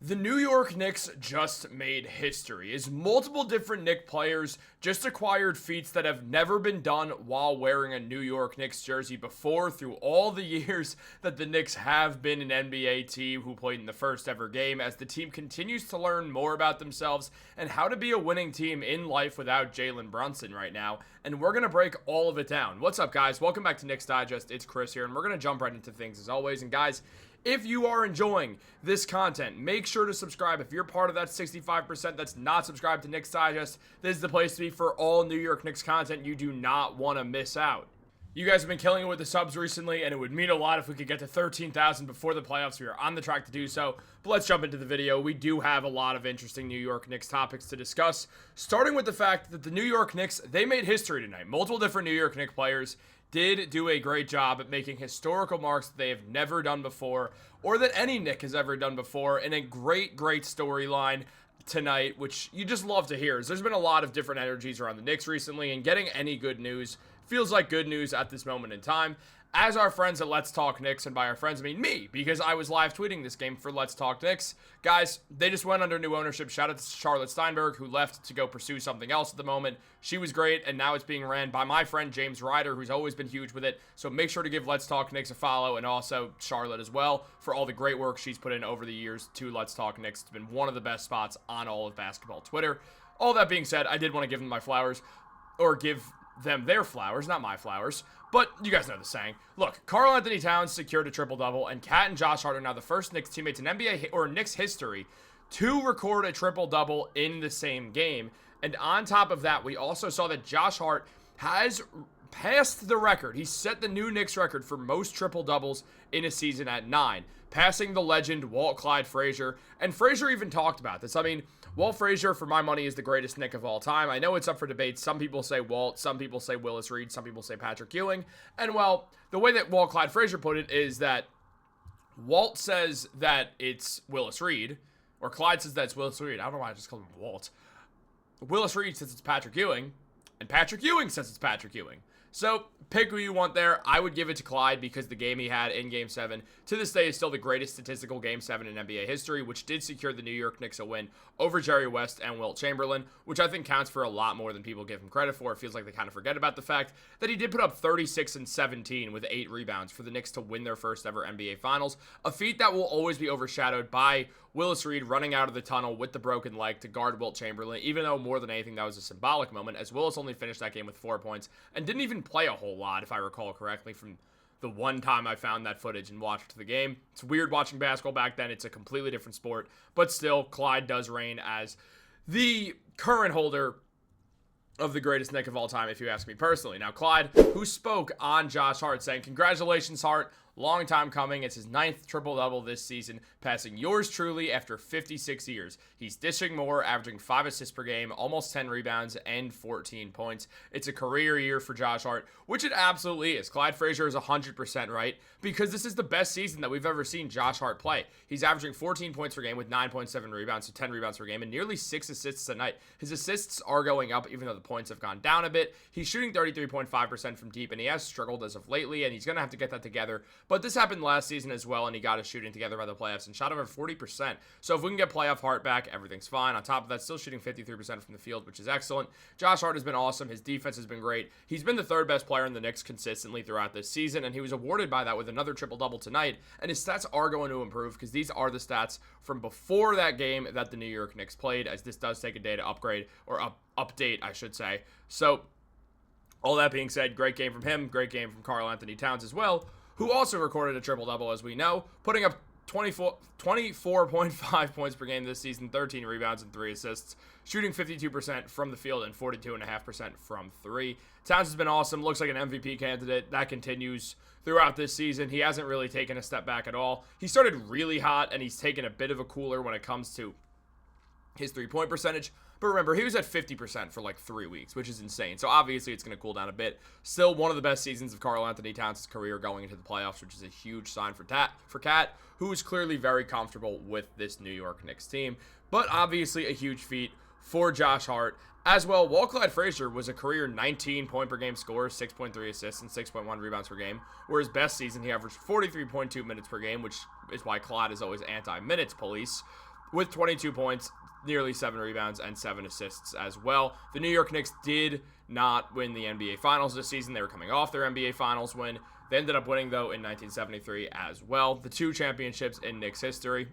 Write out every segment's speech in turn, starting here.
The New York Knicks just made history as multiple different Knicks players just acquired feats that have never been done while wearing a New York Knicks jersey before through all the years that the Knicks have been an NBA team who played in the first ever game as the team continues to learn more about themselves and how to be a winning team in life without Jalen Brunson right now. And we're going to break all of it down. What's up, guys? Welcome back to Knicks Digest. It's Chris here, and we're going to jump right into things as always. And guys, if you are enjoying this content, make sure to subscribe. If you're part of that 65% that's not subscribed to Knicks Digest, this is the place to be for all New York Knicks content you do not want to miss out. You guys have been killing it with the subs recently, and it would mean a lot if we could get to 13,000 before the playoffs. We are on the track to do so, but let's jump into the video. We do have a lot of interesting New York Knicks topics to discuss, starting with the fact that the New York Knicks, they made history tonight. Multiple different New York Knicks players did do a great job at making historical marks that they have never done before, or that any Knick has ever done before, in a great storyline tonight, which you just love to hear. There's been a lot of different energies around the Knicks recently, and getting any good news feels like good news at this moment in time. As our friends at Let's Talk Knicks, and by our friends I mean me, because I was live tweeting this game for Let's Talk Knicks, guys, they just went under new ownership. Shout out to Charlotte Steinberg, who left to go pursue something else at the moment. She was great, and now it's being ran by my friend James Ryder, who's always been huge with it. So make sure to give Let's Talk Knicks a follow, and also Charlotte as well, for all the great work she's put in over the years to Let's Talk Knicks. It's been one of the best spots on all of basketball Twitter. All that being said, I did want to give them my flowers, or give them their flowers, not my flowers, but you guys know the saying. Look, Karl-Anthony Towns secured a triple-double, and Cat and Josh Hart are now the first Knicks teammates in NBA or Knicks history to record a triple-double in the same game. And on top of that, we also saw that Josh Hart has passed the record. He set the new Knicks record for most triple-doubles in a season at 9, passing the legend Walt Clyde Frazier. And Frazier even talked about this. I mean, Walt Frazier, for my money, is the greatest Knick of all time. I know it's up for debate. Some people say Walt, some people say Willis Reed, some people say Patrick Ewing. And, well, the way that Walt Clyde Frazier put it is that Walt says that it's Willis Reed, or Clyde says that it's Willis Reed. I don't know why I just called him Walt. Willis Reed says it's Patrick Ewing, and Patrick Ewing says it's Patrick Ewing. So, pick who you want there. I would give it to Clyde because the game he had in Game 7 to this day is still the greatest statistical Game 7 in NBA history, which did secure the New York Knicks a win over Jerry West and Wilt Chamberlain, which I think counts for a lot more than people give him credit for. It feels like they kind of forget about the fact that he did put up 36 and 17 with 8 rebounds for the Knicks to win their first ever NBA Finals, a feat that will always be overshadowed by Willis Reed running out of the tunnel with the broken leg to guard Wilt Chamberlain, even though more than anything that was a symbolic moment, as Willis only finished that game with 4 points and didn't even play a whole lot, if I recall correctly, from the one time I found that footage and watched the game. It's weird watching basketball back then. It's a completely different sport, but still, Clyde does reign as the current holder of the greatest Knick of all time, if you ask me personally. Now, Clyde, who spoke on Josh Hart, saying, "Congratulations, Hart. Long time coming. It's his 9th triple-double this season, passing yours truly after 56 years. He's dishing more, averaging 5 assists per game, almost 10 rebounds, and 14 points. It's a career year for Josh Hart," which it absolutely is. Clyde Frazier is 100% right, because this is the best season that we've ever seen Josh Hart play. He's averaging 14 points per game with 9.7 rebounds, so 10 rebounds per game, and nearly 6 assists a night. His assists are going up, even though the points have gone down a bit. He's shooting 33.5% from deep, and he has struggled as of lately, and he's going to have to get that together. But this happened last season as well, and he got his shooting together by the playoffs and shot over 40%. So if we can get playoff Hart back, everything's fine. On top of that, still shooting 53% from the field, which is excellent. Josh Hart has been awesome. His defense has been great. He's been the 3rd best player in the Knicks consistently throughout this season, and he was awarded by that with another triple-double tonight. And his stats are going to improve because these are the stats from before that game that the New York Knicks played, as this does take a day to upgrade, or update, I should say. So, all that being said, great game from him, great game from Karl-Anthony Towns as well, who also recorded a triple-double, as we know, putting up 24.5 points per game this season, 13 rebounds and 3 assists, shooting 52% from the field and 42.5% from 3. Towns has been awesome, looks like an MVP candidate. That continues throughout this season. He hasn't really taken a step back at all. He started really hot, and he's taken a bit of a cooler when it comes to his three-point percentage. But remember, he was at 50% for like 3 weeks, which is insane. So obviously it's going to cool down a bit. Still one of the best seasons of Karl-Anthony Towns' career going into the playoffs, which is a huge sign for Cat, who is clearly very comfortable with this New York Knicks team. But obviously a huge feat for Josh Hart. As well, Walt Clyde Frazier was a career 19 point per game scorer, 6.3 assists, and 6.1 rebounds per game. Where his best season, he averaged 43.2 minutes per game, which is why Clyde is always anti-minutes police. with 22 points, nearly 7 rebounds, and 7 assists as well. The New York Knicks did not win the NBA Finals this season. They were coming off their NBA Finals win. They ended up winning, though, in 1973 as well. The 2 championships in Knicks history.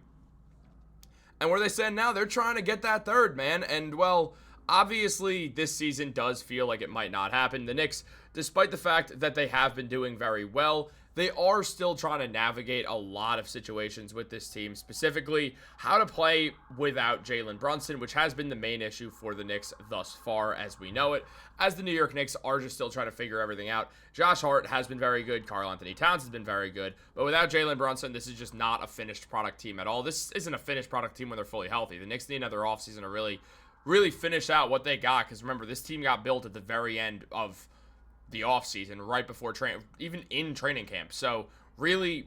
And where they stand now, they're trying to get that third, man. And, well, obviously, this season does feel like it might not happen. The Knicks, despite the fact that they have been doing very well, they are still trying to navigate a lot of situations with this team, specifically how to play without Jalen Brunson, which has been the main issue for the Knicks thus far as we know it, as the New York Knicks are just still trying to figure everything out. Josh Hart has been very good. Karl-Anthony Towns has been very good. But without Jalen Brunson, this is just not a finished product team at all. This isn't a finished product team when they're fully healthy. The Knicks need another offseason to really finish out what they got, because remember, this team got built at the very end of the offseason, right before even in training camp. So really,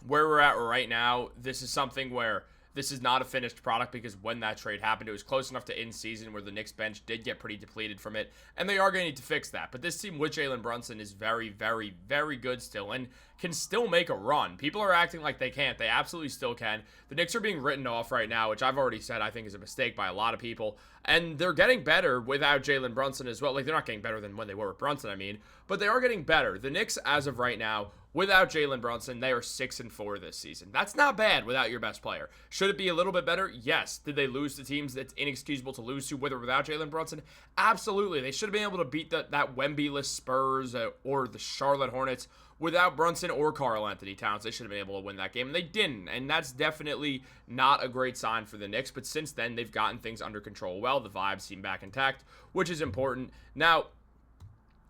where we're at right now, this is something where this is not a finished product, because when that trade happened, it was close enough to in season where the Knicks bench did get pretty depleted from it, and they are going to need to fix that. But this team with Jalen Brunson is very, very, very good still, and can still make a run. People are acting like they can't. They absolutely still can. The Knicks are being written off right now, which I've already said I think is a mistake by a lot of people, and they're getting better without Jalen Brunson as well. Like, they're not getting better than when they were with Brunson, I mean, but they are getting better. The Knicks, as of right now, without Jalen Brunson, they are 6-4 this season. That's not bad without your best player. Should it be a little bit better? Yes. Did they lose to teams that's inexcusable to lose to with or without Jalen Brunson? Absolutely. They should have been able to beat that Wemby-less Spurs or the Charlotte Hornets without Brunson or Karl-Anthony Towns. They should have been able to win that game, and they didn't. And that's definitely not a great sign for the Knicks. But since then, they've gotten things under control well. The vibes seem back intact, which is important. Now,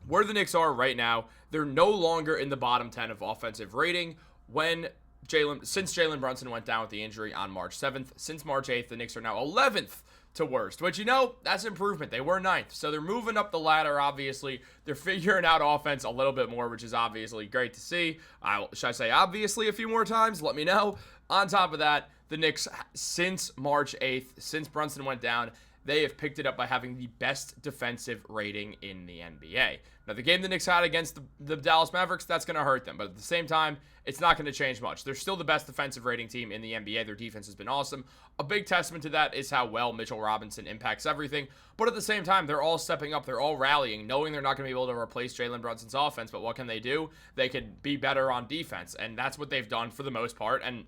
where the Knicks are right now, they're no longer in the bottom 10 of offensive rating since Jalen Brunson went down with the injury on March 7th. Since March 8th, the Knicks are now 11th to worst, which, that's improvement. They were 9th, so they're moving up the ladder, obviously. They're figuring out offense a little bit more, which is obviously great to see. Should I say obviously a few more times? Let me know. On top of that, the Knicks, since March 8th, since Brunson went down, they have picked it up by having the best defensive rating in the NBA. Now, the game the Knicks had against the Dallas Mavericks, that's going to hurt them. But at the same time, it's not going to change much. They're still the best defensive rating team in the NBA. Their defense has been awesome. A big testament to that is how well Mitchell Robinson impacts everything. But at the same time, they're all stepping up. They're all rallying, knowing they're not going to be able to replace Jalen Brunson's offense. But what can they do? They can be better on defense. And that's what they've done for the most part. And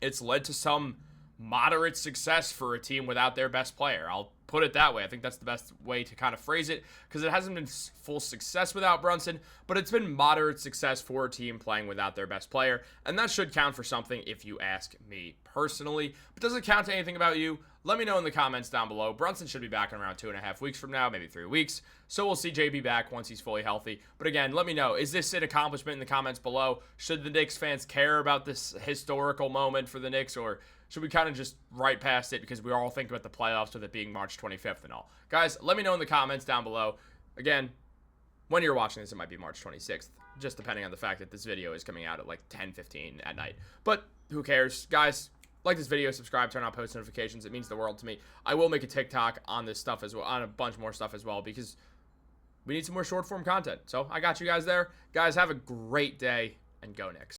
it's led to some moderate success for a team without their best player. I'll put it that way. I think that's the best way to kind of phrase it, because it hasn't been full success without Brunson, but it's been moderate success for a team playing without their best player, and that should count for something if you ask me personally. But does it count to anything about you? Let me know in the comments down below. Brunson should be back in around 2.5 weeks from now, maybe 3 weeks. So we'll see JB back once he's fully healthy. But again, let me know. Is this an accomplishment in the comments below? Should the Knicks fans care about this historical moment for the Knicks, or should we kind of just right past it because we all think about the playoffs with it being March 25th and all? Guys, let me know in the comments down below. Again, when you're watching this, it might be March 26th, just depending on the fact that this video is coming out at like 10:15 at night. But who cares? Guys, like this video, subscribe, turn on post notifications. It means the world to me. I will make a TikTok on this stuff as well, on a bunch more stuff as well, because we need some more short form content. So I got you guys there. Guys, have a great day, and go Knicks.